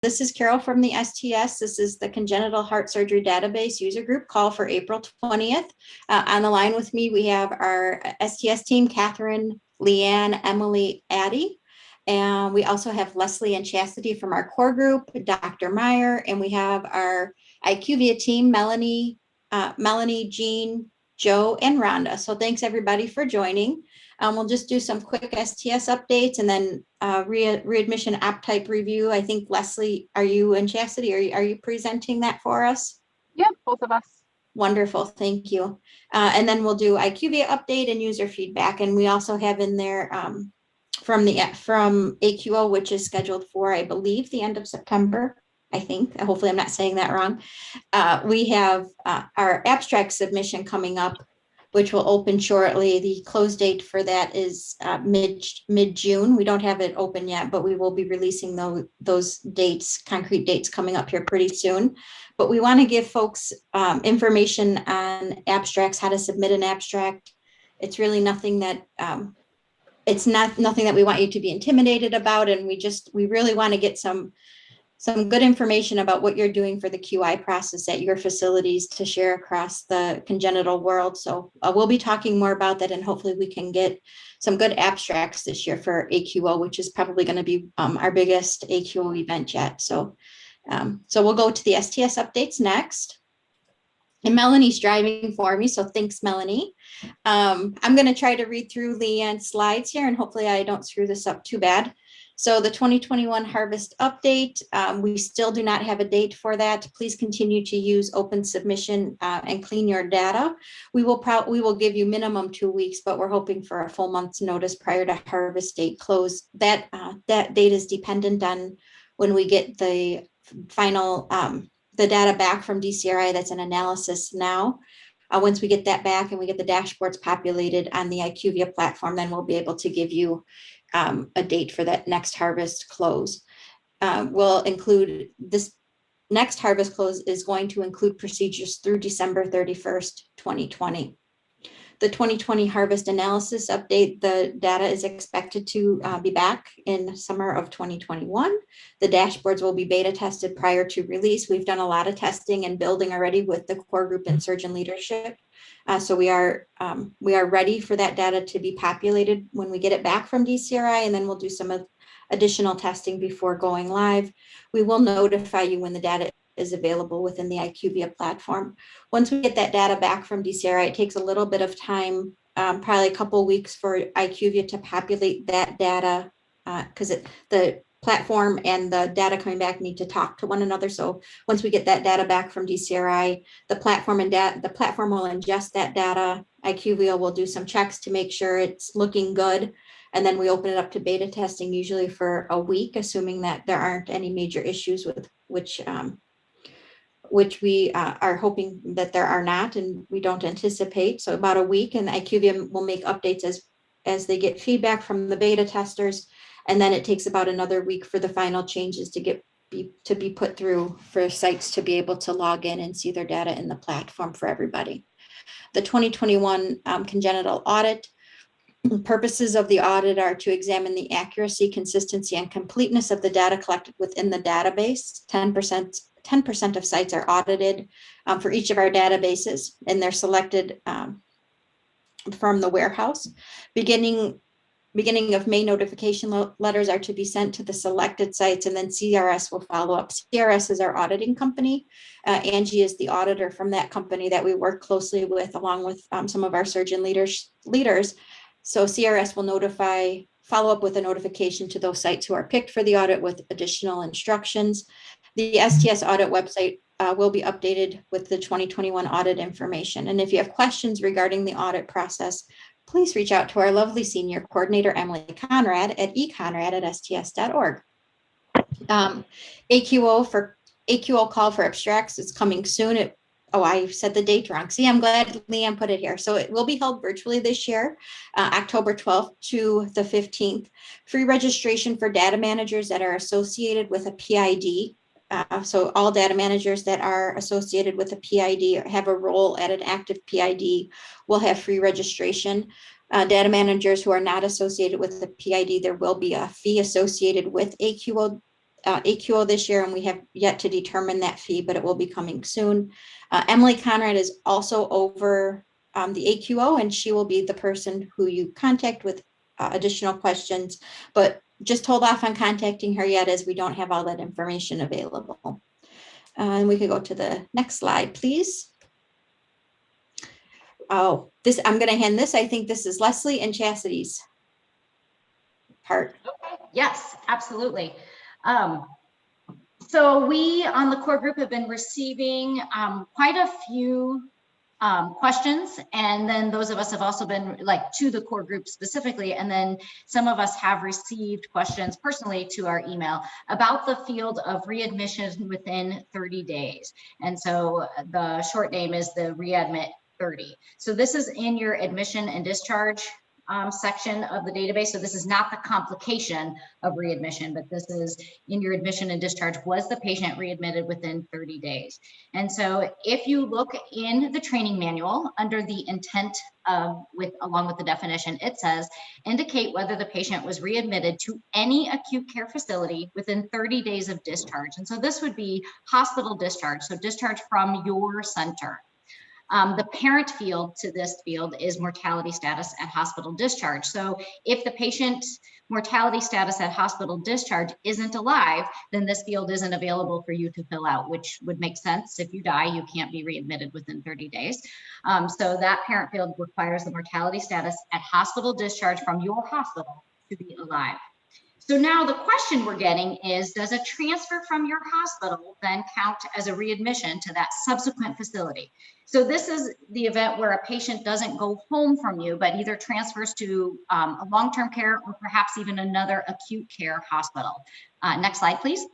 This is Carol from the STS. This is the Congenital Heart Surgery Database User Group call for April 20th. On the line with me, we have our STS team, Catherine, Leanne, Emily, Addie. And we also have Leslie and Chastity from our core group, Dr. Meyer, and we have our IQVIA team, Melanie, Jean, Joe, and Rhonda. So thanks everybody for joining. We'll just do some quick STS updates and then readmission app type review. I think Leslie, are you and Chastity, are you presenting that for us? Yep, both of us. Wonderful, thank you. And then we'll do IQVIA update and user feedback. And we also have in there from AQO, which is scheduled for, I believe, the end of September. I think, hopefully I'm not saying that wrong. We have our abstract submission coming up, which will open shortly. The close date for that is mid-June. We don't have it open yet, but we will be releasing those dates, concrete dates coming up here pretty soon. But we want to give folks information on abstracts, how to submit an abstract. It's really nothing that nothing that we want you to be intimidated about, and we really want to get some good information about what you're doing for the QI process at your facilities to share across the congenital world. So we'll be talking more about that, and hopefully we can get some good abstracts this year for AQO, which is probably going to be our biggest AQO event yet. So we'll go to the STS updates next. And Melanie's driving for me, so thanks, Melanie. I'm going to try to read through Leanne's slides here, and hopefully I don't screw this up too bad. So the 2021 harvest update, we still do not have a date for that. Please continue to use open submission and clean your data. We will give you minimum 2 weeks, but we're hoping for a full month's notice prior to harvest date close. That date is dependent on when we get the final the data back from DCRI. That's an analysis now. Once we get that back and we get the dashboards populated on the IQVIA platform, then we'll be able to give you a date for that next harvest close. We'll include this next harvest close is going to include procedures through December 31st, 2020. The 2020 harvest analysis update, the data is expected to be back in summer of 2021. The dashboards will be beta tested prior to release. We've done a lot of testing and building already with the core group and surgeon leadership. So we are ready for that data to be populated when we get it back from DCRI, and then we'll do some additional testing before going live. We will notify you when the data is available within the IQVIA platform. Once we get that data back from DCRI, it takes a little bit of time, probably a couple of weeks for IQVIA to populate that data because the platform and the data coming back need to talk to one another. So once we get that data back from DCRI, the platform will ingest that data. IQVIA will do some checks to make sure it's looking good. And then we open it up to beta testing, usually for a week, assuming that there aren't any major issues with which we are hoping that there are not, and we don't anticipate. So about a week, and IQVIA will make updates as they get feedback from the beta testers. And then it takes about another week for the final changes to be put through for sites to be able to log in and see their data in the platform for everybody. The 2021 congenital audit. Purposes of the audit are to examine the accuracy, consistency, and completeness of the data collected within the database. 10% of sites are audited for each of our databases, and they're selected from the warehouse. Beginning of May, notification letters are to be sent to the selected sites, and then CRS will follow up. CRS is our auditing company. Angie is the auditor from that company that we work closely with, along with some of our surgeon leaders. So CRS will follow up with a notification to those sites who are picked for the audit with additional instructions. The STS audit website will be updated with the 2021 audit information. And if you have questions regarding the audit process, please reach out to our lovely senior coordinator, Emily Conrad, at econrad@sts.org. AQO call for abstracts is coming soon. I said the date wrong. See, I'm glad Leanne put it here. So it will be held virtually this year, October 12th to the 15th. Free registration for data managers that are associated with a PID. So all data managers that are associated with a PID or have a role at an active PID will have free registration. Data managers who are not associated with the PID, there will be a fee associated with AQO AQO this year, and we have yet to determine that fee, but it will be coming soon. Emily Conrad is also over the AQO, and she will be the person who you contact with additional questions, but just hold off on contacting her yet, as we don't have all that information available. And we could go to the next slide, please. Oh, this, I'm going to hand this. I think this is Leslie and Chastity's part. Okay. Yes, absolutely. So we on the core group have been receiving quite a few questions, and then those of us have also been to the core group specifically, and then some of us have received questions personally to our email about the field of readmission within 30 days. And so the short name is the Readmit 30. So this is in your admission and discharge section of the database. So this is not the complication of readmission, but this is in your admission and discharge. Was the patient readmitted within 30 days? And so if you look in the training manual under the intent along with the definition, it says indicate whether the patient was readmitted to any acute care facility within 30 days of discharge. And so this would be hospital discharge, so discharge from your center. The parent field to this field is mortality status at hospital discharge. So if the patient's mortality status at hospital discharge isn't alive, then this field isn't available for you to fill out, which would make sense. If you die, you can't be readmitted within 30 days. So that parent field requires the mortality status at hospital discharge from your hospital to be alive. So now the question we're getting is, does a transfer from your hospital then count as a readmission to that subsequent facility? So this is the event where a patient doesn't go home from you, but either transfers to a long-term care or perhaps even another acute care hospital. Next slide, please.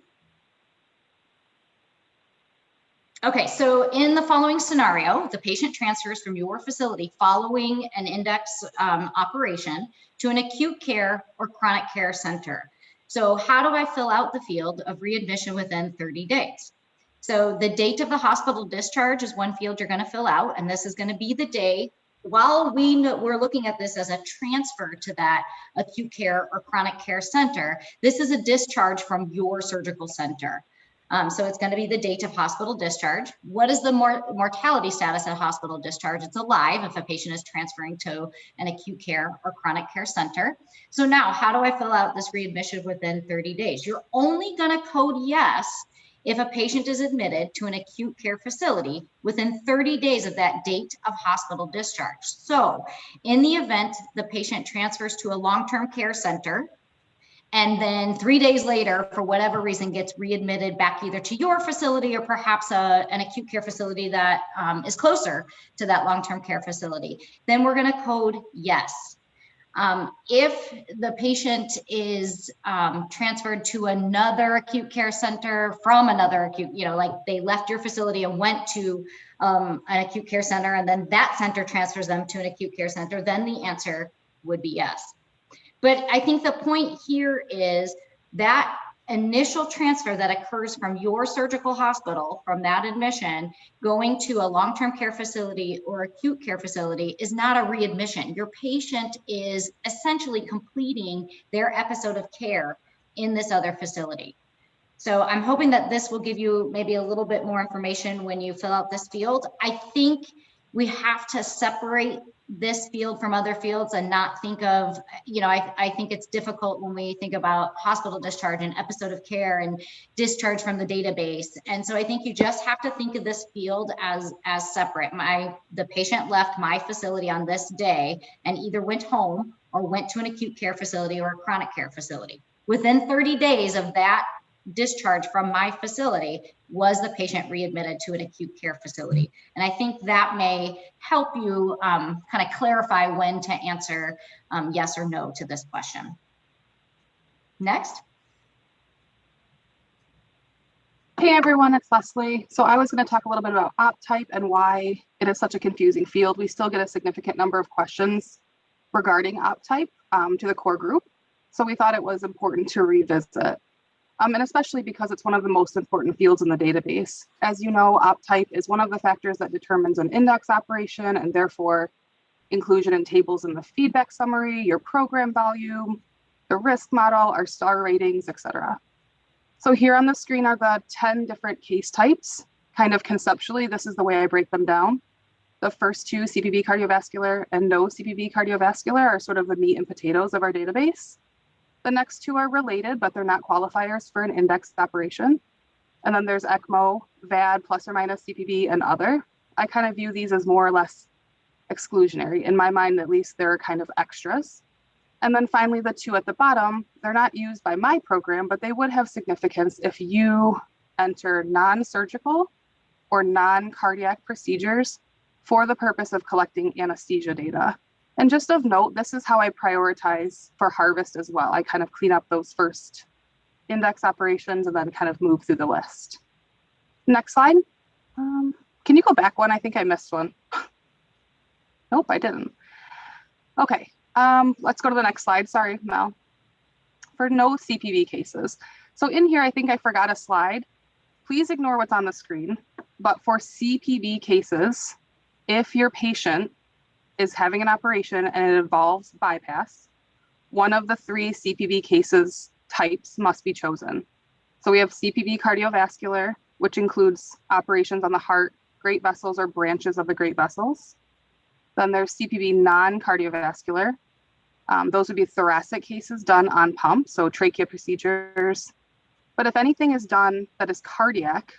Okay, so in the following scenario, the patient transfers from your facility following an index operation to an acute care or chronic care center. So how do I fill out the field of readmission within 30 days? So the date of the hospital discharge is one field you're going to fill out, and this is going to be the day while we're looking at this as a transfer to that acute care or chronic care center. This is a discharge from your surgical center. So it's going to be the date of hospital discharge. What is the mortality status at hospital discharge? It's alive if a patient is transferring to an acute care or chronic care center. So now, how do I fill out this readmission within 30 days? You're only going to code yes if a patient is admitted to an acute care facility within 30 days of that date of hospital discharge. So in the event the patient transfers to a long-term care center, and then 3 days later, for whatever reason, gets readmitted back either to your facility or perhaps an acute care facility that is closer to that long-term care facility, then we're going to code yes. If the patient is transferred to another acute care center from another acute, like they left your facility and went to an acute care center, and then that center transfers them to an acute care center, then the answer would be yes. But I think the point here is that initial transfer that occurs from your surgical hospital, from that admission, going to a long-term care facility or acute care facility is not a readmission. Your patient is essentially completing their episode of care in this other facility. So I'm hoping that this will give you maybe a little bit more information when you fill out this field. I think we have to separate this field from other fields and not think of, I think it's difficult when we think about hospital discharge and episode of care and discharge from the database. And so I think you just have to think of this field as separate. The patient left my facility on this day and either went home or went to an acute care facility or a chronic care facility. Within 30 days of that discharge from my facility, was the patient readmitted to an acute care facility? And I think that may help you kind of clarify when to answer yes or no to this question. Next. Hey everyone, it's Leslie. So I was going to talk a little bit about op type and why it is such a confusing field. We still get a significant number of questions regarding op type to the core group. So we thought it was important to revisit. And especially because it's one of the most important fields in the database. As you know, op type is one of the factors that determines an index operation and therefore inclusion in tables in the feedback summary, your program value, the risk model, our star ratings, etc. So here on the screen are the 10 different case types. Kind of conceptually, this is the way I break them down. The first two, CPB cardiovascular and no CPB cardiovascular, are sort of the meat and potatoes of our database. The next two are related, but they're not qualifiers for an indexed operation. And then there's ECMO, VAD, plus or minus CPB, and other. I kind of view these as more or less exclusionary. In my mind, at least, they're kind of extras. And then finally, the two at the bottom, they're not used by my program, but they would have significance if you enter non-surgical or non-cardiac procedures for the purpose of collecting anesthesia data. And just of note, this is how I prioritize for harvest as well. I kind of clean up those first index operations and then kind of move through the list. Next slide. Can you go back one? I think I missed one. Nope, I didn't. Okay, let's go to the next slide. Sorry, Mel. For no CPB cases. So in here, I think I forgot a slide. Please ignore what's on the screen. But for CPB cases, if your patient is having an operation and it involves bypass, one of the three CPB cases types must be chosen. So we have CPB cardiovascular, which includes operations on the heart, great vessels, or branches of the great vessels. Then there's CPB non-cardiovascular. Those would be thoracic cases done on pump, so trachea procedures. But if anything is done that is cardiac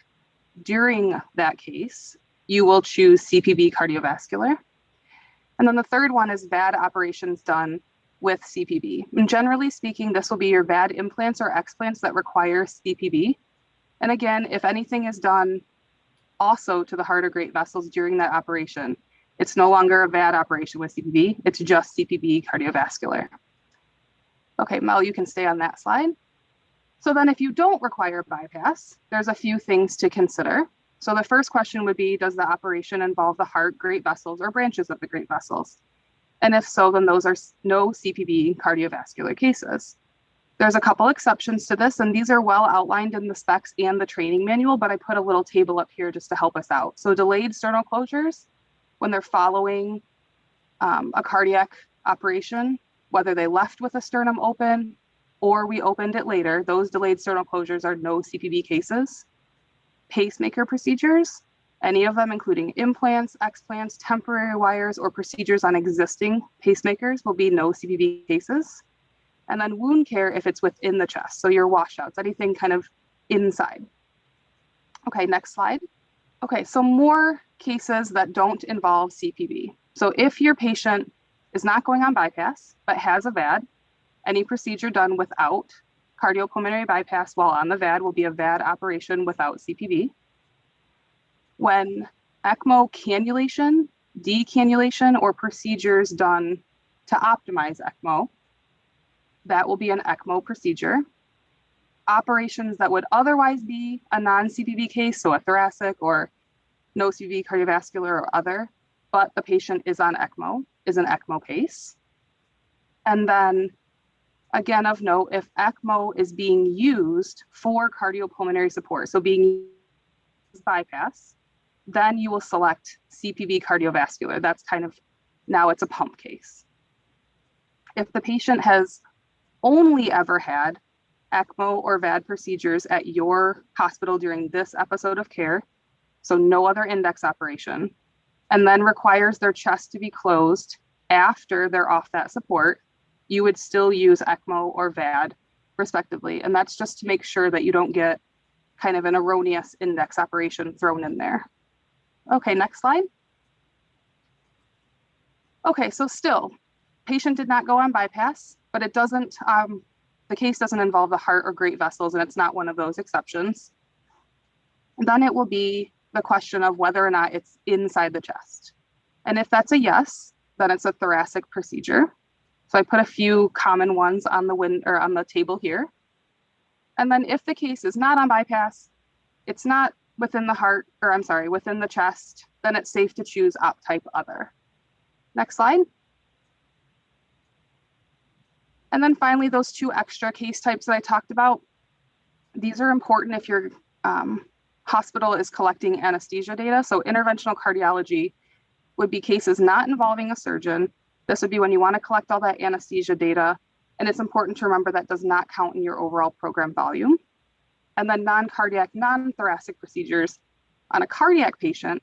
during that case, you will choose CPB cardiovascular. And then the third one is VAD operations done with CPB. And generally speaking, this will be your VAD implants or explants that require CPB. And again, if anything is done also to the heart or great vessels during that operation, it's no longer a VAD operation with CPB, it's just CPB cardiovascular. Okay, Mel, you can stay on that slide. So then if you don't require bypass, there's a few things to consider. So the first question would be, does the operation involve the heart, great vessels, or branches of the great vessels? And if so, then those are no CPB cardiovascular cases. There's a couple exceptions to this, and these are well outlined in the specs and the training manual, but I put a little table up here just to help us out. So delayed sternal closures, when they're following a cardiac operation, whether they left with a sternum open or we opened it later, those delayed sternal closures are no CPB cases. Pacemaker procedures, any of them including implants, explants, temporary wires, or procedures on existing pacemakers will be no CPB cases. And then wound care if it's within the chest, so your washouts, anything kind of inside. Okay, next slide. Okay, so more cases that don't involve CPB. So if your patient is not going on bypass, but has a VAD, any procedure done without cardiopulmonary bypass while on the VAD will be a VAD operation without CPB. When ECMO cannulation, decannulation, or procedures done to optimize ECMO, that will be an ECMO procedure. Operations that would otherwise be a non-CPB case, so a thoracic or no CPB cardiovascular or other, but the patient is on ECMO, is an ECMO case. And then again of note, if ECMO is being used for cardiopulmonary support, so being used bypass, then you will select CPB cardiovascular. That's kind of, now it's a pump case. If the patient has only ever had ECMO or VAD procedures at your hospital during this episode of care, so no other index operation, and then requires their chest to be closed after they're off that support, you would still use ECMO or VAD respectively. And that's just to make sure that you don't get kind of an erroneous index operation thrown in there. Okay, next slide. Okay, so still, patient did not go on bypass, but it doesn't, the case doesn't involve the heart or great vessels, and it's not one of those exceptions. And then it will be the question of whether or not it's inside the chest. And if that's a yes, then it's a thoracic procedure. So I put a few common ones on the table here. And then if the case is not on bypass, it's not within the heart, or I'm sorry, within the chest, then it's safe to choose op type other. Next slide. And then finally, those two extra case types that I talked about, these are important if your hospital is collecting anesthesia data. So interventional cardiology would be cases not involving a surgeon. This would be when you want to collect all that anesthesia data. And it's important to remember that does not count in your overall program volume. and then non-cardiac, non-thoracic procedures on a cardiac patient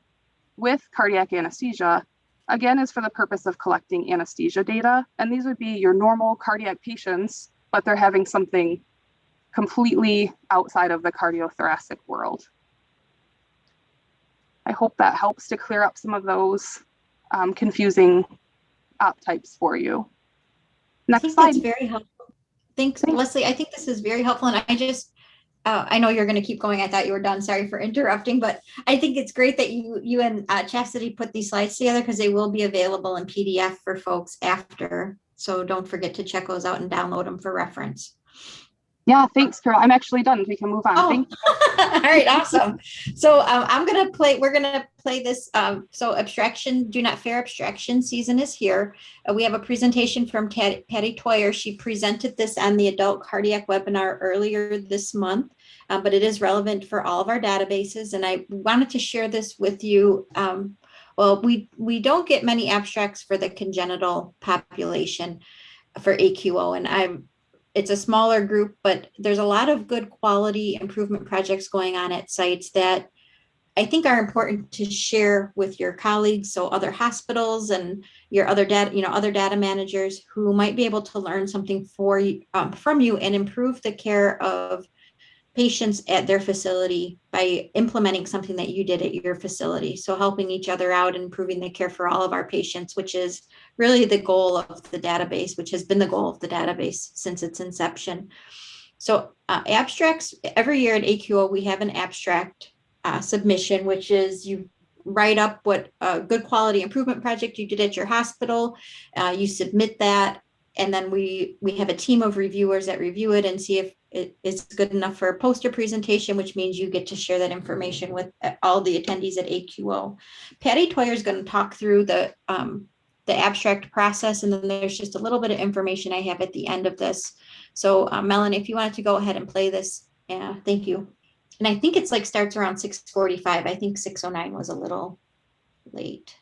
with cardiac anesthesia, again, is for the purpose of collecting anesthesia data. And these would be your normal cardiac patients, but they're having something completely outside of the cardiothoracic world. I hope that helps to clear up some of those confusing op types for you. I Next think slide. that's very helpful. Thanks, Leslie. I think this is very helpful. And I just, I know you're going to keep going. I thought you were done. Sorry for interrupting, but I think it's great that you and Chastity put these slides together, because they will be available in PDF for folks after. So don't forget to check those out and download them for reference. Yeah, thanks, Carol. I'm actually done. We can move on. Oh, Thank you. all right, awesome. So we're gonna play this. So do not fair abstraction season is here. We have a presentation from Patty Toyer. She presented this on the adult cardiac webinar earlier this month, but it is relevant for all of our databases. And I wanted to share this with you. Well, we don't get many abstracts for the congenital population for AQO, and it's a smaller group, but there's a lot of good quality improvement projects going on at sites that I think are important to share with your colleagues. So other hospitals and your other data managers who might be able to learn something from you and improve the care of patients at their facility by implementing something that you did at your facility. So helping each other out and improving the care for all of our patients, which is really the goal of the database, which has been the goal of the database since its inception. So abstracts, every year at AQO, we have an abstract submission, which is you write up what a good quality improvement project you did at your hospital, you submit that, and then we have a team of reviewers that review it and see if it is good enough for a poster presentation, which means you get to share that information with all the attendees at AQO. Patty Toyer is going to talk through the abstract process, and then there's just a little bit of information I have at the end of this. So Melanie, if you wanted to go ahead and play this, yeah, thank you. And I think it's starts around 6:45. I think 6:09 was a little late.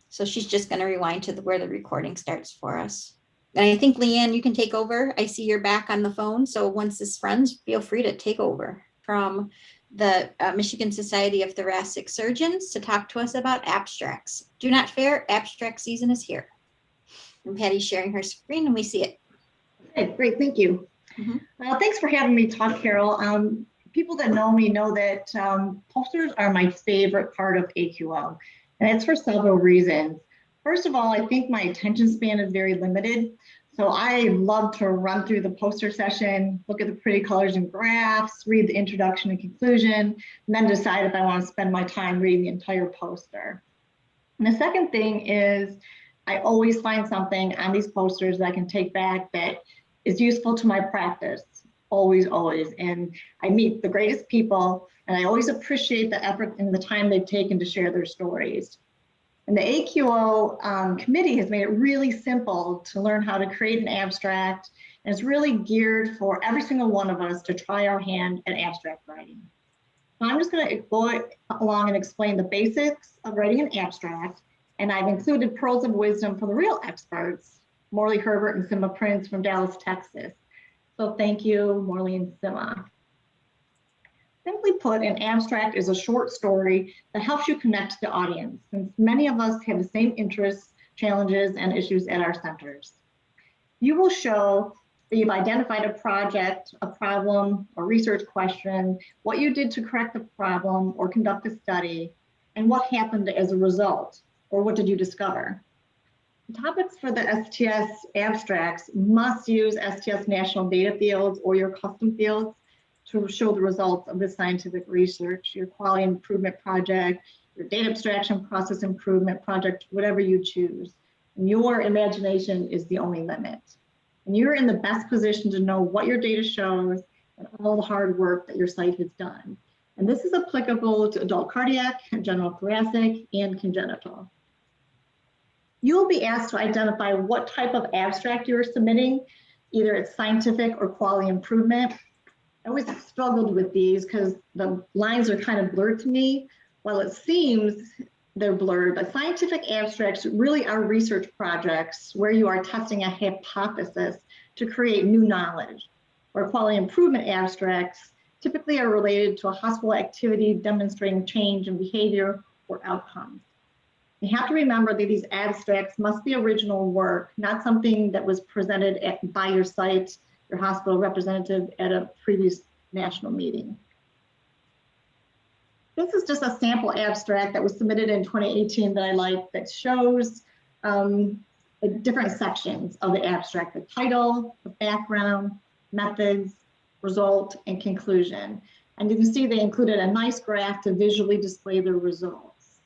So she's just going to rewind to where the recording starts for us. And I think, Leanne, you can take over. I see you're back on the phone. So once this runs, feel free to take over from the Michigan Society of Thoracic Surgeons to talk to us about abstracts. Do not fair, abstract season is here. And Patty's sharing her screen and we see it. Okay, great, thank you. Well, thanks for having me talk, Carol. People that know me know that posters are my favorite part of AQO, and it's for several reasons. First of all, I think my attention span is very limited. So I love to run through the poster session, look at the pretty colors and graphs, read the introduction and conclusion, and then decide if I want to spend my time reading the entire poster. And the second thing is I always find something on these posters that I can take back that is useful to my practice, always, always. And I meet the greatest people, and I always appreciate the effort and the time they've taken to share their stories. And the AQO committee has made it really simple to learn how to create an abstract, and it's really geared for every single one of us to try our hand at abstract writing. So I'm just going to go along and explain the basics of writing an abstract, and I've included pearls of wisdom from the real experts, Morley Herbert and Sima Prince from Dallas, Texas. So thank you, Morley and Sima. Simply put, an abstract is a short story that helps you connect to the audience, since many of us have the same interests, challenges, and issues at our centers. You will show that you've identified a project, a problem, or research question, what you did to correct the problem or conduct a study, and what happened as a result, or what did you discover. The topics for the STS abstracts must use STS national data fields or your custom fields to show the results of the scientific research, your quality improvement project, your data abstraction process improvement project, whatever you choose. And your imagination is the only limit. And you're in the best position to know what your data shows and all the hard work that your site has done. And this is applicable to adult cardiac, general thoracic, and congenital. You'll be asked to identify what type of abstract you're submitting, either it's scientific or quality improvement. I always struggled with these because the lines are kind of blurred to me. While it seems they're blurred, but scientific abstracts really are research projects where you are testing a hypothesis to create new knowledge. or quality improvement abstracts typically are related to a hospital activity demonstrating change in behavior or outcomes. You have to remember that these abstracts must be original work, not something that was presented by your site, your hospital representative at a previous national meeting. This is just a sample abstract that was submitted in 2018 that I like, that shows the different sections of the abstract: the title, the background, methods, result, and conclusion. And you can see they included a nice graph to visually display the results.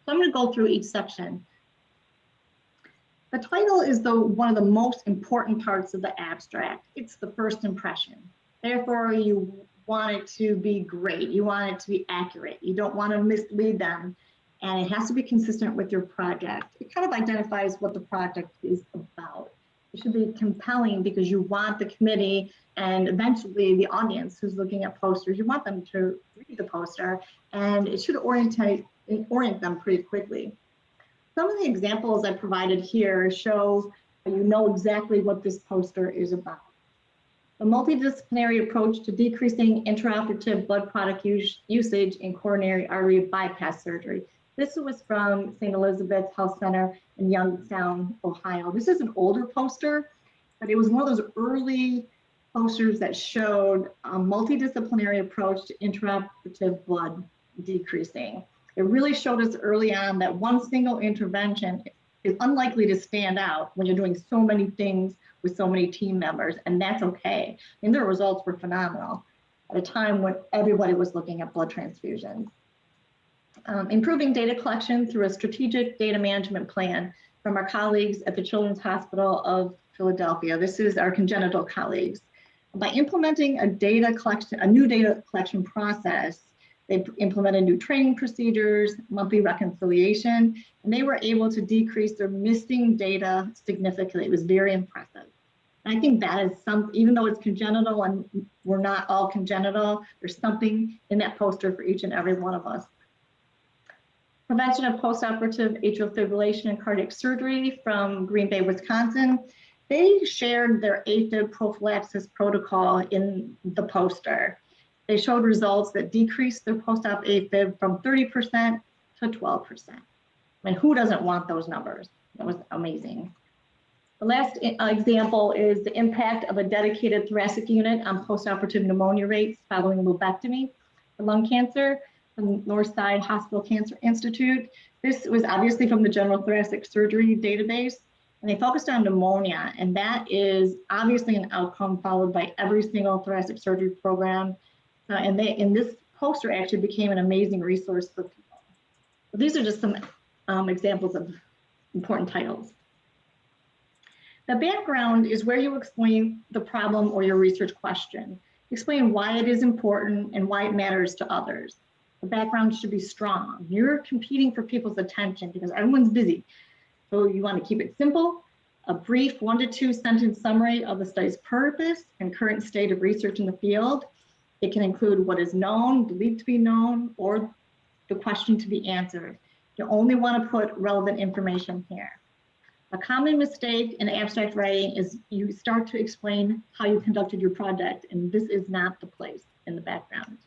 So I'm going to go through each section. The title is one of the most important parts of the abstract. It's the first impression. Therefore, you want it to be great. You want it to be accurate. You don't want to mislead them. And it has to be consistent with your project. It kind of identifies what the project is about. It should be compelling because you want the committee and eventually the audience who's looking at posters, you want them to read the poster, and it should orient them pretty quickly. Some of the examples I provided here show you know exactly what this poster is about. A multidisciplinary approach to decreasing intraoperative blood product usage in coronary artery bypass surgery. This was from St. Elizabeth's Health Center in Youngstown, Ohio. This is an older poster, but it was one of those early posters that showed a multidisciplinary approach to intraoperative blood decreasing. It really showed us early on that one single intervention is unlikely to stand out when you're doing so many things with so many team members, and that's okay. And their results were phenomenal at a time when everybody was looking at blood transfusions. Improving data collection through a strategic data management plan from our colleagues at the Children's Hospital of Philadelphia. This is our congenital colleagues. By implementing a new data collection process, they implemented new training procedures, monthly reconciliation, and they were able to decrease their missing data significantly. It was very impressive. And I think that is even though it's congenital and we're not all congenital, there's something in that poster for each and every one of us. Prevention of postoperative atrial fibrillation and cardiac surgery from Green Bay, Wisconsin. They shared their AFib prophylaxis protocol in the poster. They showed results that decreased their post-op AFib from 30% to 12%. I mean, who doesn't want those numbers? That was amazing. The last example is the impact of a dedicated thoracic unit on postoperative pneumonia rates following lobectomy for lung cancer from Northside Hospital Cancer Institute. This was obviously from the General Thoracic Surgery database, and they focused on pneumonia, and that is obviously an outcome followed by every single thoracic surgery program. And this poster actually became an amazing resource for people. So these are just some examples of important titles. The background is where you explain the problem or your research question. Explain why it is important and why it matters to others. The background should be strong. You're competing for people's attention because everyone's busy. So you want to keep it simple, a brief 1 to 2 sentence summary of the study's purpose and current state of research in the field. It can include what is known, believed to be known, or the question to be answered. You only want to put relevant information here. A common mistake in abstract writing is you start to explain how you conducted your project, and this is not the place in the background.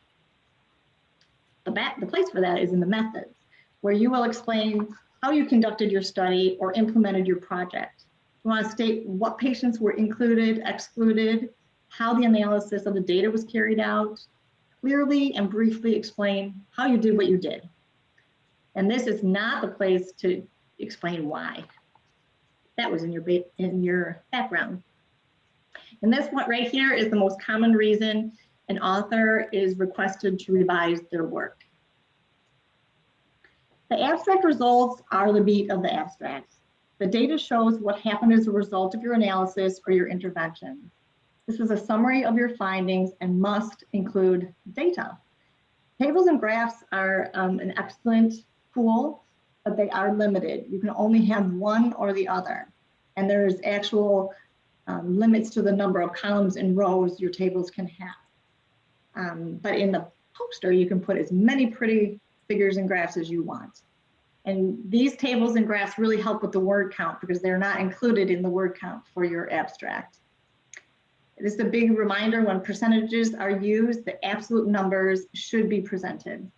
The place for that is in the methods, where you will explain how you conducted your study or implemented your project. You want to state what patients were included, excluded, how the analysis of the data was carried out, clearly and briefly explain how you did what you did. And this is not the place to explain why. That was in your background. And this one right here is the most common reason an author is requested to revise their work. The abstract results are the meat of the abstract. The data shows what happened as a result of your analysis or your intervention. This is a summary of your findings and must include data. Tables and graphs are an excellent tool, but they are limited. You can only have one or the other. And there's actual limits to the number of columns and rows your tables can have. But in the poster, you can put as many pretty figures and graphs as you want. And these tables and graphs really help with the word count because they're not included in the word count for your abstract. This is a big reminder when percentages are used, the absolute numbers should be presented.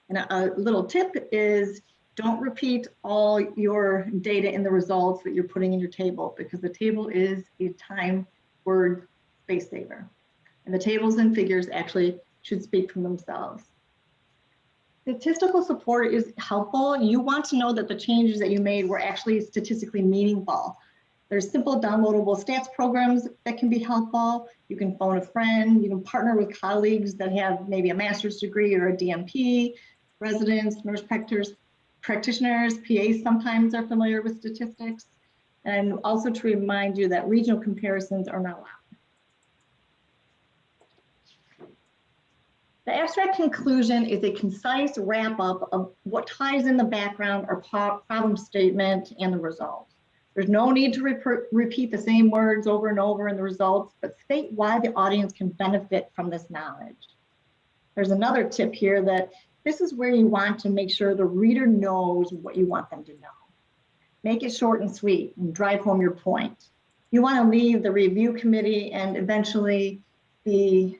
And a little tip is don't repeat all your data in the results that you're putting in your table, because the table is a time word space saver. And the tables and figures actually should speak for themselves. Statistical support is helpful. You want to know that the changes that you made were actually statistically meaningful. There's simple downloadable stats programs that can be helpful. You can phone a friend, you can partner with colleagues that have maybe a master's degree or a DMP, residents, nurse practitioners, PAs sometimes are familiar with statistics. And also to remind you that regional comparisons are not allowed. The abstract conclusion is a concise wrap up of what ties in the background or problem statement and the result. There's no need to repeat the same words over and over in the results, but state why the audience can benefit from this knowledge. There's another tip here that this is where you want to make sure the reader knows what you want them to know. Make it short and sweet and drive home your point. You want to leave the review committee and eventually the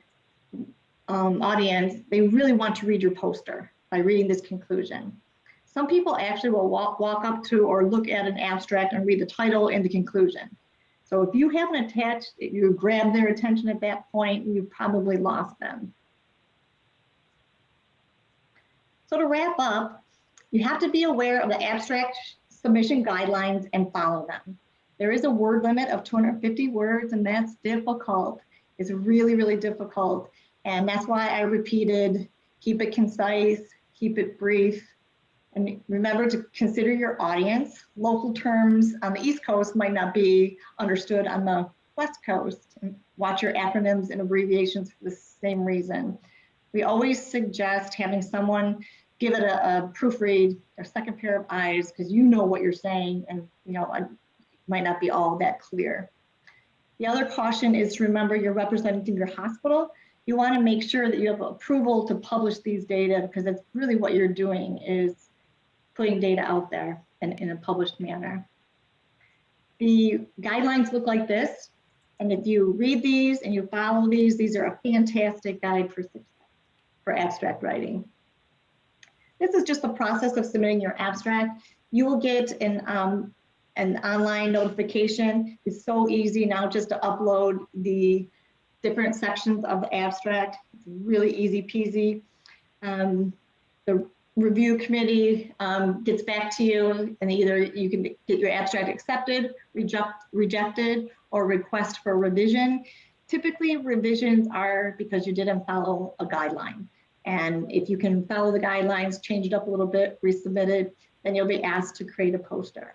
audience, they really want to read your poster by reading this conclusion. Some people actually will walk up to or look at an abstract and read the title and the conclusion. So if you haven't attached, you grab their attention at that point, you've probably lost them. So to wrap up, you have to be aware of the abstract submission guidelines and follow them. There is a word limit of 250 words, and that's difficult. It's really, really difficult. And that's why I repeated, keep it concise, keep it brief, and remember to consider your audience. Local terms on the East Coast might not be understood on the West Coast. And watch your acronyms and abbreviations for the same reason. We always suggest having someone give it a proofread, a second pair of eyes, because you know what you're saying, and it might not be all that clear. The other caution is to remember you're representing your hospital. You want to make sure that you have approval to publish these data, because that's really what you're doing, is putting data out there in a published manner. The guidelines look like this, and if you read these and you follow these are a fantastic guide for success for abstract writing. This is just the process of submitting your abstract. You will get an online notification. It's so easy now just to upload the different sections of the abstract. It's really easy peasy. The review committee gets back to you, and either you can get your abstract accepted, rejected, or request for revision. Typically, revisions are because you didn't follow a guideline. And if you can follow the guidelines, change it up a little bit, resubmit it, then you'll be asked to create a poster.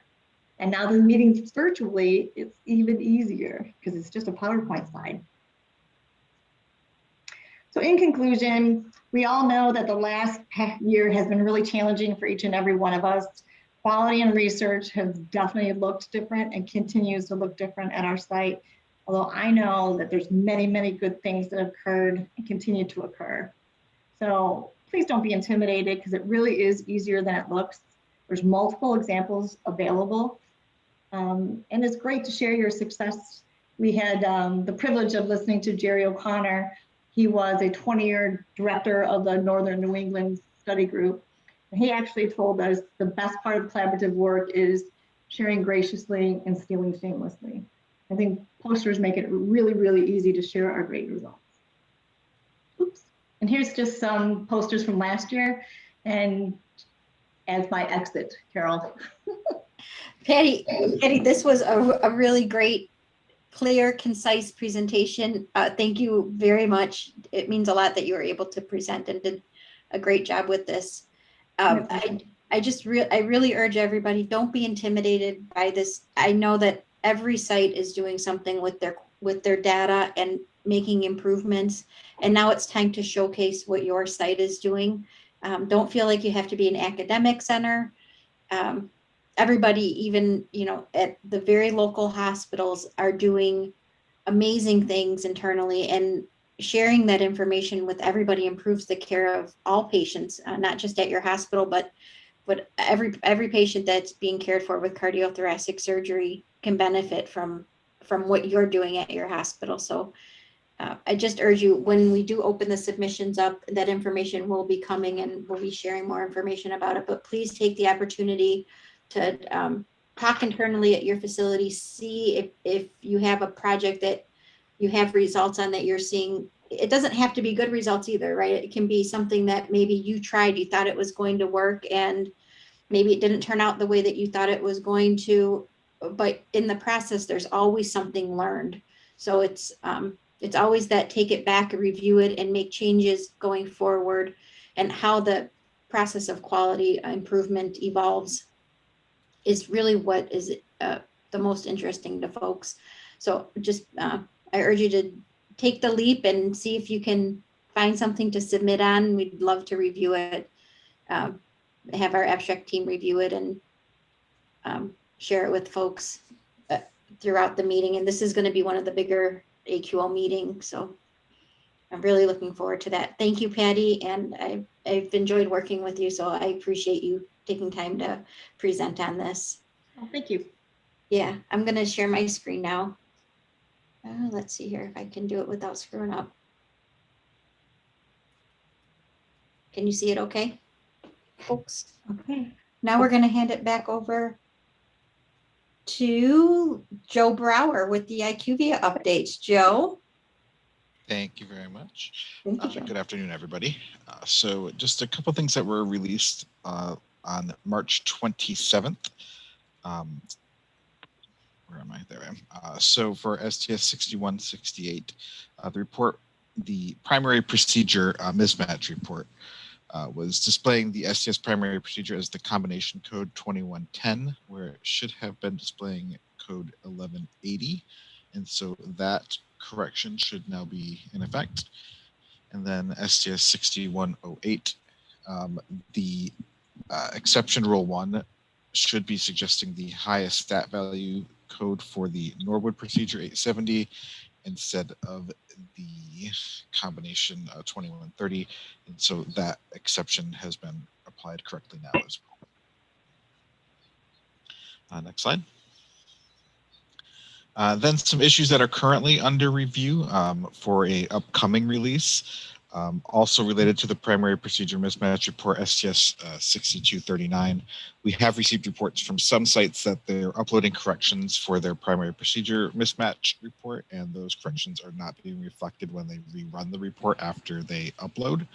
And now the meeting's virtually, it's even easier because it's just a PowerPoint slide. So in conclusion, we all know that the last year has been really challenging for each and every one of us. Quality and research has definitely looked different and continues to look different at our site. Although I know that there's many, many good things that have occurred and continue to occur. So please don't be intimidated, because it really is easier than it looks. There's multiple examples available. And it's great to share your success. We had the privilege of listening to Jerry O'Connor. He was a 20-year director of the Northern New England Study Group. And he actually told us the best part of collaborative work is sharing graciously and stealing shamelessly. I think posters make it really, really easy to share our great results. Oops. And here's just some posters from last year, and as my exit, Carol. Patty, this was a really great, clear, concise presentation. Thank you very much. It means a lot that you were able to present and did a great job with this. I really urge everybody, don't be intimidated by this. I know that every site is doing something with their data and making improvements, and now it's time to showcase what your site is doing. Don't feel like you have to be an academic center. Everybody, even at the very local hospitals, are doing amazing things internally, and sharing that information with everybody improves the care of all patients, not just at your hospital, but every patient that's being cared for with cardiothoracic surgery can benefit from from what you're doing at your hospital. So I just urge you, when we do open the submissions up, that information will be coming and we'll be sharing more information about it. But please take the opportunity to talk internally at your facility, see if you have a project that you have results on that you're seeing. It doesn't have to be good results either, right? It can be something that maybe you tried, you thought it was going to work, and maybe it didn't turn out the way that you thought it was going to, but in the process, there's always something learned. So it's always that take it back, review it, and make changes going forward, and how the process of quality improvement evolves is really what is the most interesting to folks. So just, I urge you to take the leap and see if you can find something to submit on. We'd love to review it, have our abstract team review it, and share it with folks throughout the meeting. And this is going to be one of the bigger AQL meetings, so I'm really looking forward to that. Thank you, Patty, and I've enjoyed working with you, so I appreciate you taking time to present on this. Oh, thank you. Yeah, I'm going to share my screen now. Let's see here if I can do it without screwing up. Can you see it okay, folks? Okay. Now we're going to hand it back over to Joe Brower with the IQVIA updates. Joe? Thank you very much. Thank you, Joe. Good afternoon, everybody. So just a couple things that were released on March 27th. Where am I? There I am. So for STS 6168, the primary procedure mismatch report was displaying the STS primary procedure as the combination code 2110, where it should have been displaying code 1180. And so that correction should now be in effect. And then STS 6108, the exception rule 1 should be suggesting the highest stat value code for the Norwood procedure 870 instead of the combination 2130. And so that exception has been applied correctly now as well. Next slide. Then some issues that are currently under review for a upcoming release, also related to the primary procedure mismatch report STS 6239. We have received reports from some sites that they're uploading corrections for their primary procedure mismatch report, and those corrections are not being reflected when they rerun the report after they upload.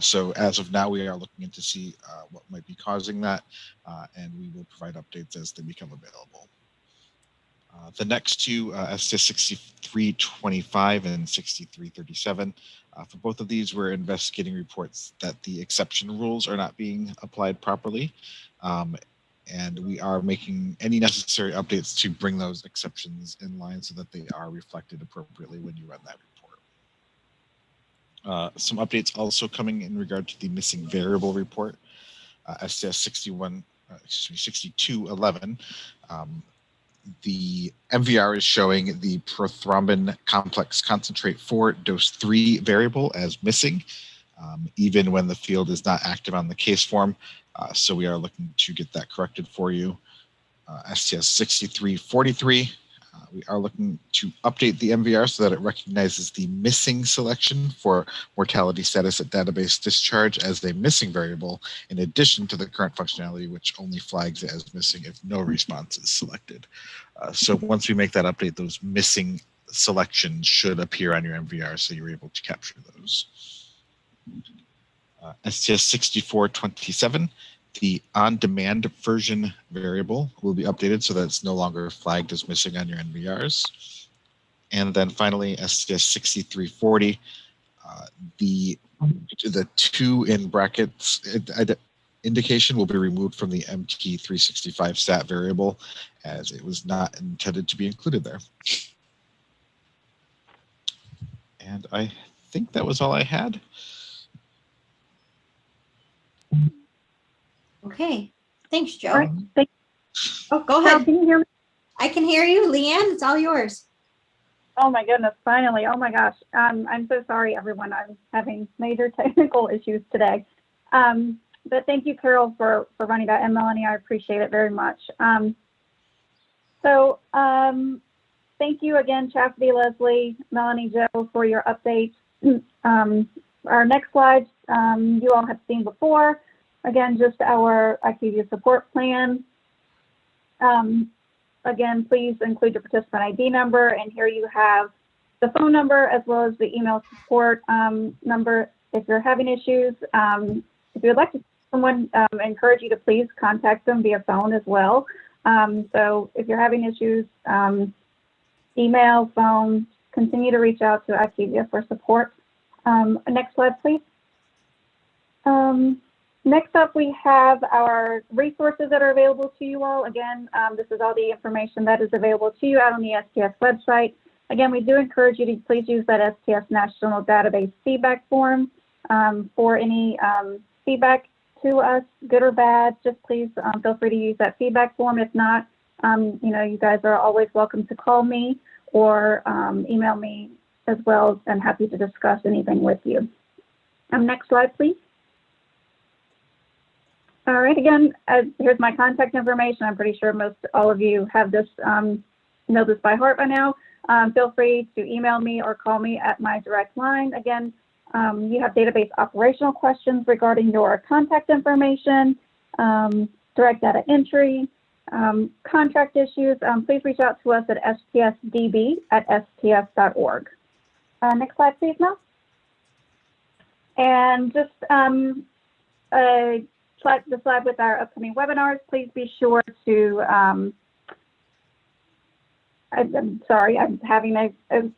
So as of now, we are looking into see what might be causing that, and we will provide updates as they become available. The next two, STS 6325 and 6337, for both of these, we're investigating reports that the exception rules are not being applied properly. And we are making any necessary updates to bring those exceptions in line so that they are reflected appropriately when you run that report. Some updates also coming in regard to the missing variable report, STS 6211. The MVR is showing the prothrombin complex concentrate 4 dose 3 variable as missing, even when the field is not active on the case form. So we are looking to get that corrected for you. STS 6343, we are looking to update the MVR so that it recognizes the missing selection for mortality status at database discharge as a missing variable, in addition to the current functionality, which only flags it as missing if no response is selected. So once we make that update, those missing selections should appear on your MVR, so you're able to capture those. STS 6427. The on-demand version variable will be updated so that it's no longer flagged as missing on your NVRs. And then finally, STS 6340, the 2 in brackets indication will be removed from the MT365 stat variable, as it was not intended to be included there. And I think that was all I had. Okay, thanks, Joe. All right, thank Oh, go Carol, ahead. can you hear me? I can hear you, Leanne. It's all yours. Oh my goodness, finally. Oh my gosh. I'm so sorry, everyone. I'm having major technical issues today. But thank you, Carol, for running that. And Melanie, I appreciate it very much. thank you again, Chastity, Leslie, Melanie, Joe, for your updates. Our next slides you all have seen before. Again, just our IQVIA support plan. Again, please include your participant ID number, and here you have the phone number as well as the email support number if you're having issues. If you'd like to, someone encourage you to please contact them via phone as well. So if you're having issues, email, phone, continue to reach out to IQVIA for support. Next slide, please. Next up, we have our resources that are available to you all. Again, this is all the information that is available to you out on the STS website. Again, we do encourage you to please use that STS National Database feedback form for any feedback to us, good or bad. Just please feel free to use that feedback form. If not, you guys are always welcome to call me or email me as well. I'm happy to discuss anything with you. Next slide, please. All right, again, here's my contact information. I'm pretty sure most all of you have this, know this by heart by now. Feel free to email me or call me at my direct line. Again, you have database operational questions regarding your contact information, direct data entry, contract issues. Please reach out to us at stsdb@sts.org. Next slide, please, Mel. And just the slide with our upcoming webinars, please be sure to, I'm sorry, I'm having can't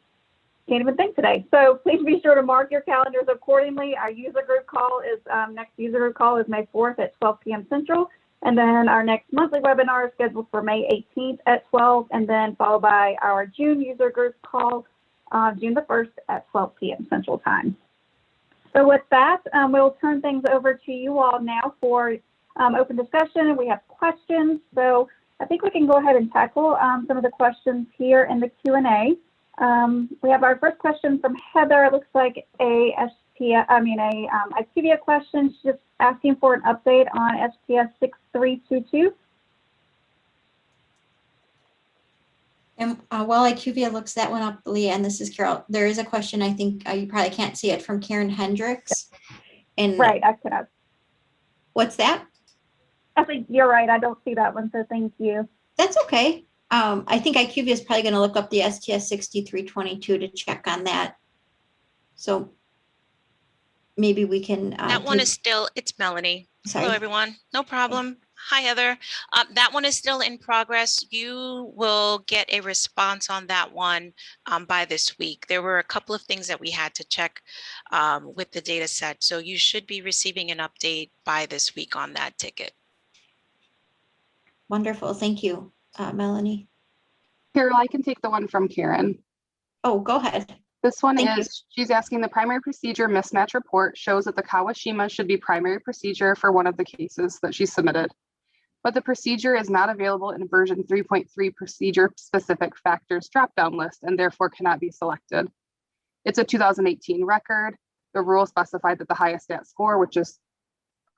even think today. So please be sure to mark your calendars accordingly. Our user group call is, next user group call is May 4th at 12 p.m. Central. And then our next monthly webinar is scheduled for May 18th at 12, and then followed by our June user group call, June the 1st at 12 p.m. Central Time. So with that, we'll turn things over to you all now for open discussion. We have questions. So I think we can go ahead and tackle some of the questions here in the Q&A. We have our first question from Heather. It looks like a IQVIA question. She's just asking for an update on STS 6322. And while IQVIA looks that one up, Leah, and this is Carol, there is a question, I think you probably can't see it, from Karen Hendricks. And right, I cannot. What's that? I think you're right. I don't see that one, so thank you. That's okay. I think IQVIA is probably going to look up the STS 6322 to check on that. So maybe we can. That one is still, it's Melanie. Sorry. Hello, everyone. No problem. Hi, Heather. That one is still in progress. You will get a response on that one by this week. There were a couple of things that we had to check with the data set. So you should be receiving an update by this week on that ticket. Wonderful. Thank you, Melanie. Carol, I can take the one from Karen. Oh, go ahead. This one Thank is, she's asking, the primary procedure mismatch report shows that the Kawashima should be primary procedure for one of the cases that she submitted, but the procedure is not available in version 3.3 procedure specific factors dropdown list and therefore cannot be selected. It's a 2018 record. The rule specified that the highest stat score, which is,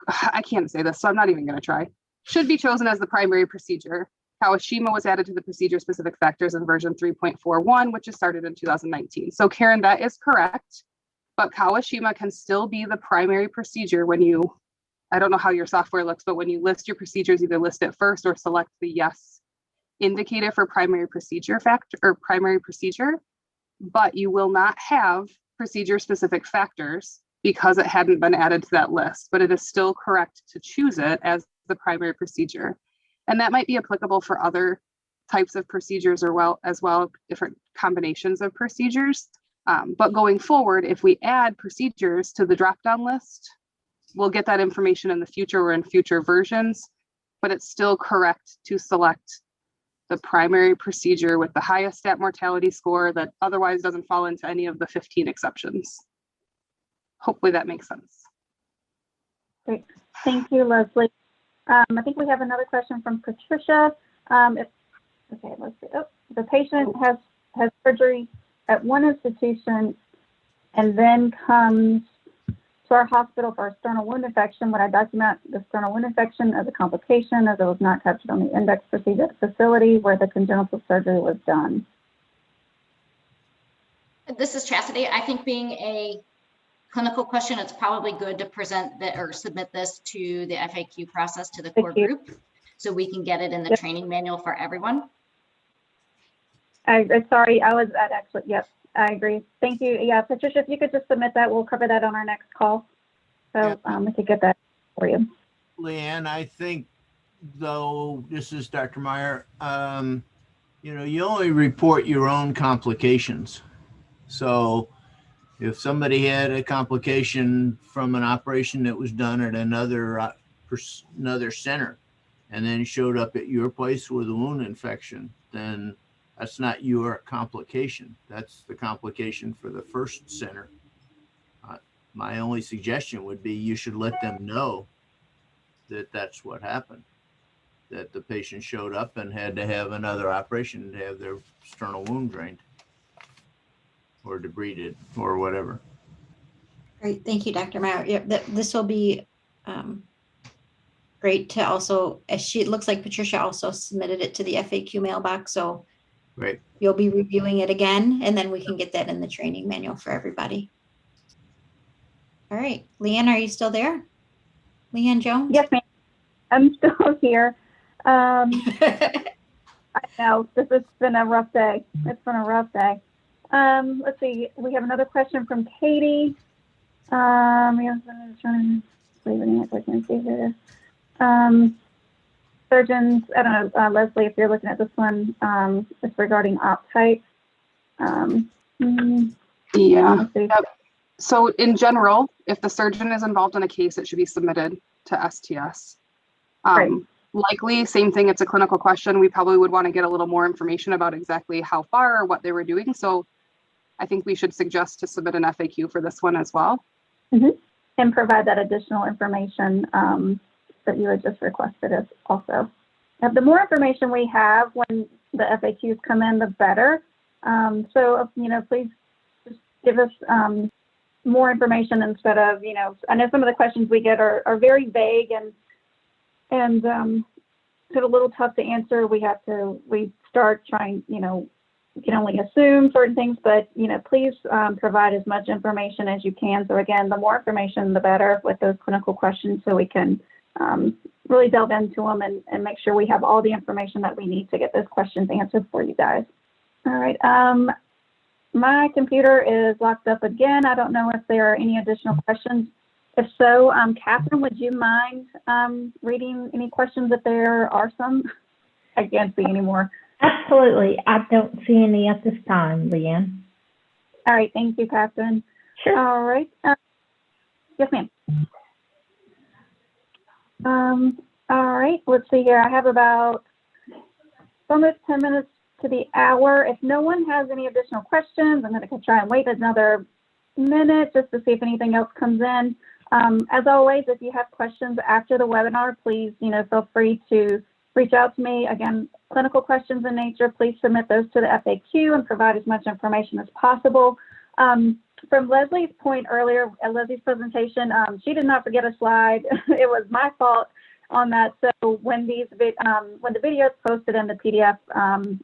I can't say this, so I'm not even going to try, should be chosen as the primary procedure. Kawashima was added to the procedure specific factors in version 3.41, which is started in 2019. So Karen, that is correct, but Kawashima can still be the primary procedure when you, I don't know how your software looks, but when you list your procedures, either list it first or select the yes indicator for primary procedure factor or primary procedure, but you will not have procedure specific factors because it hadn't been added to that list, but it is still correct to choose it as the primary procedure. And that might be applicable for other types of procedures as well, different combinations of procedures. But going forward, if we add procedures to the drop-down list, we'll get that information in the future or in future versions, but it's still correct to select the primary procedure with the highest stat mortality score that otherwise doesn't fall into any of the 15 exceptions. Hopefully that makes sense. Great. Thank you, Leslie. I think we have another question from Patricia. Okay, let's see. Oh, the patient has surgery at one institution and then comes to our hospital for a sternal wound infection. Would I document the sternal wound infection as a complication as it was not captured on the index procedure at the facility where the congenital surgery was done? This is Chastity. I think being a clinical question, it's probably good to present that or submit this to the FAQ process to the core Thank you. group so we can get it in the Yep. training manual for everyone. Sorry, I was at actually, yep, I agree. Thank you. Yeah, Patricia, if you could just submit that, we'll cover that on our next call. So Yep. we could get that for you. Leanne, I think, though, this is Dr. Meyer, you only report your own complications. So if somebody had a complication from an operation that was done at another center and then showed up at your place with a wound infection, then that's not your complication. That's the complication for the first center. My only suggestion would be you should let them know that that's what happened, that the patient showed up and had to have another operation to have their external wound drained or debrided or whatever. Great, thank you, Dr. Meyer. Yeah, this will be great to also, as it looks like Patricia also submitted it to the FAQ mailbox, so Right. you'll be reviewing it again, and then we can get that in the training manual for everybody. All right, Leanne, are you still there? Leanne Jones? Yes, ma'am. I'm still here. I know this has been a rough day. It's been a rough day. Let's see. We have another question from Katie. Surgeons, I don't know, Leslie, if you're looking at this one, it's regarding op type. Yeah. Let's see. Yep. So in general, if the surgeon is involved in a case, it should be submitted to STS. Right. Likely, same thing, it's a clinical question. We probably would want to get a little more information about exactly how far or what they were doing. So I think we should suggest to submit an FAQ for this one as well. And provide that additional information that you had just requested as also. The more information we have when the FAQs come in, the better. So, please just give us more information instead of, I know some of the questions we get are very vague and sort of a little tough to answer. We start trying, you can only assume certain things, but, please provide as much information as you can. So again, the more information, the better with those clinical questions, so we can really delve into them and make sure we have all the information that we need to get those questions answered for you guys. All right. My computer is locked up again. I don't know if there are any additional questions. If so, Catherine, would you mind reading any questions if there are some? I can't see any more. Absolutely. I don't see any at this time, Leanne. All right. Thank you, Catherine. Sure. All right. Yes, ma'am. All right. Let's see here. I have about almost 10 minutes to the hour. If no one has any additional questions, I'm going to try and wait another minute just to see if anything else comes in. As always, if you have questions after the webinar, please, feel free to reach out to me. Again, clinical questions in nature, please submit those to the FAQ and provide as much information as possible. From Leslie's point earlier, at Leslie's presentation, she did not forget a slide. It was my fault on that. So when the video is posted and the PDF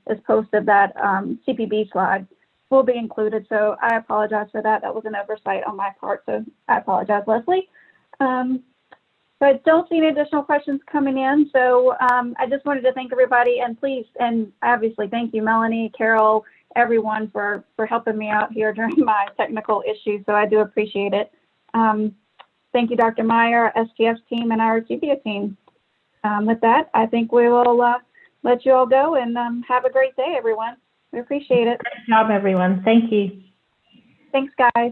is posted, that CPB slide will be included. So I apologize for that. That was an oversight on my part. So I apologize, Leslie. So I don't see any additional questions coming in. So I just wanted to thank everybody, and please, and obviously thank you, Melanie, Carol, everyone for helping me out here during my technical issues. So I do appreciate it. Thank you, Dr. Meyer, STS team, and our GBA team. With that, I think we will let you all go, and have a great day, everyone. We appreciate it. Great job, everyone. Thank you. Thanks, guys.